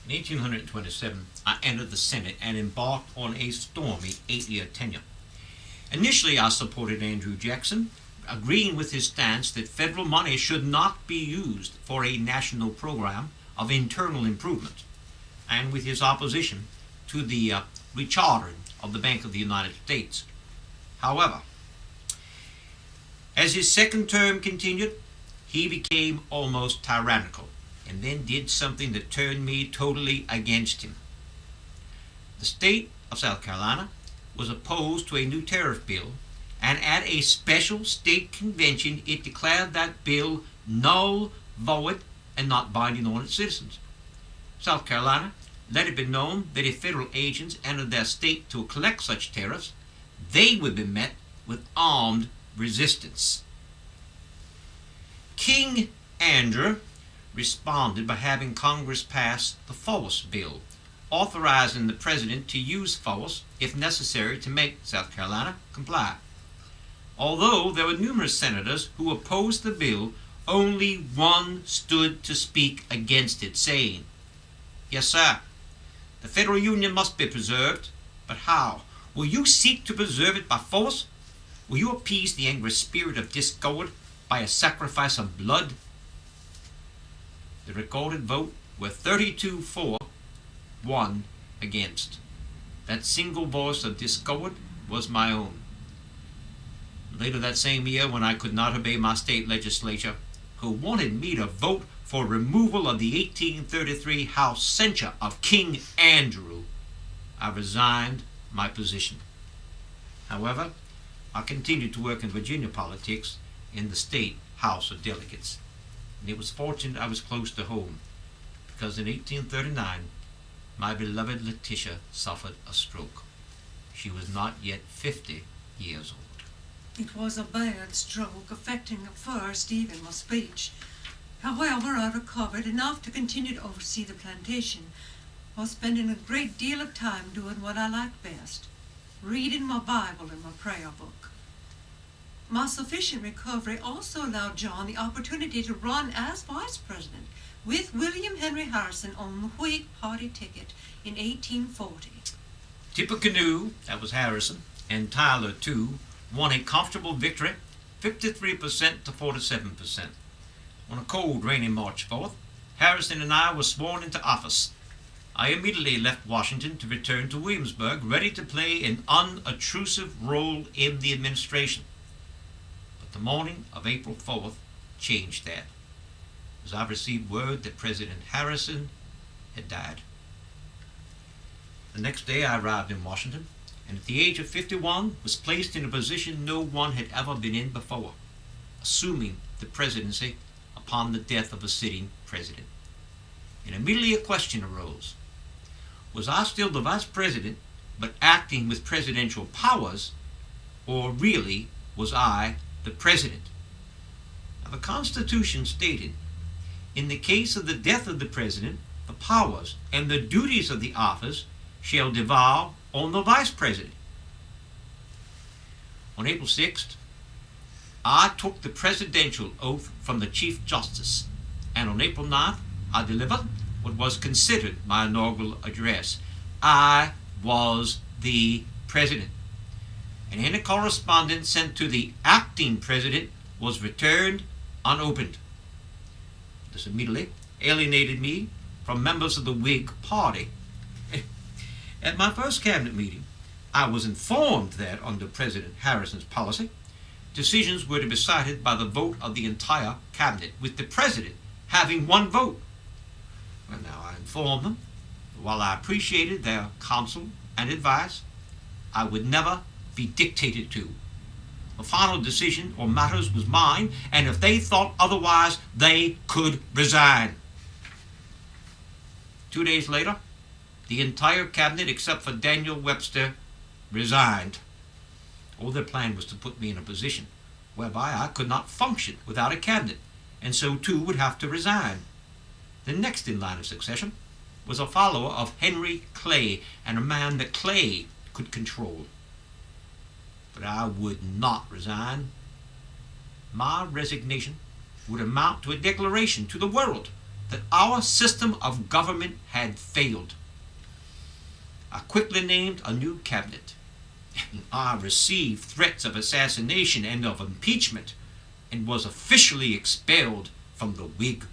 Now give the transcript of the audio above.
In 1827, I entered the Senate and embarked on a stormy 8-year tenure. Initially, I supported Andrew Jackson, agreeing with his stance that federal money should not be used for a national program of internal improvement, and with his opposition to the rechartering of the Bank of the United States. However, as his second term continued, he became almost tyrannical, and then did something that turned me totally against him. The state of South Carolina was opposed to a new tariff bill, and at a special state convention it declared that bill null, void, and not binding on its citizens. South Carolina let it be known that if federal agents entered their state to collect such tariffs, they would be met with armed resistance. King Andrew responded by having Congress pass the Force Bill, authorizing the President to use force if necessary to make South Carolina comply. Although there were numerous senators who opposed the bill, only one stood to speak against it, saying, "Yes, sir, the federal union must be preserved, but how? Will you seek to preserve it by force? Will you appease the angry spirit of discord by a sacrifice of blood?" The recorded vote were 32 for, 1 against. That single voice of discord was my own. Later that same year, when I could not obey my state legislature, who wanted me to vote for removal of the 1833 House censure of King Andrew, I resigned my position. However, I continued to work in Virginia politics in the state House of Delegates. And it was fortunate I was close to home, because in 1839 my beloved Letittia suffered a stroke. She was not yet 50 years old. It was a bad stroke, affecting at first even my speech. However, I recovered enough to continue to oversee the plantation, while spending a great deal of time doing what I liked best, reading my Bible and my prayer book. My sufficient recovery also allowed John the opportunity to run as vice president with William Henry Harrison on the Whig Party ticket in 1840. Tippecanoe, that was Harrison, and Tyler, too, won a comfortable victory, 53% to 47%. On a cold, rainy March 4th, Harrison and I were sworn into office. I immediately left Washington to return to Williamsburg, ready to play an unobtrusive role in the administration. But the morning of April 4th changed that, as I received word that President Harrison had died. The next day I arrived in Washington, and at the age of 51 was placed in a position no one had ever been in before, assuming the presidency upon the death of a sitting president. And immediately a question arose. Was I still the vice president, but acting with presidential powers, or really was I the president? Now, the Constitution stated, in the case of the death of the president, the powers and the duties of the office shall devolve on the vice president. On April 6th, I took the presidential oath from the Chief Justice, and on April 9th, I delivered what was considered my inaugural address. I was the president, and any correspondence sent to the acting president was returned unopened. This immediately alienated me from members of the Whig Party. At my first cabinet meeting, I was informed that under President Harrison's policy, decisions were to be decided by the vote of the entire cabinet, with the president having one vote. Well, now I informed them that while I appreciated their counsel and advice, I would never be dictated to. The final decision on matters was mine, and if they thought otherwise, they could resign. 2 days later, the entire cabinet, except for Daniel Webster, resigned. All their plan was to put me in a position whereby I could not function without a cabinet, and so too would have to resign. The next in line of succession was a follower of Henry Clay, and a man that Clay could control. But I would not resign. My resignation would amount to a declaration to the world that our system of government had failed. I quickly named a new cabinet. I received threats of assassination and of impeachment, and was officially expelled from the Whig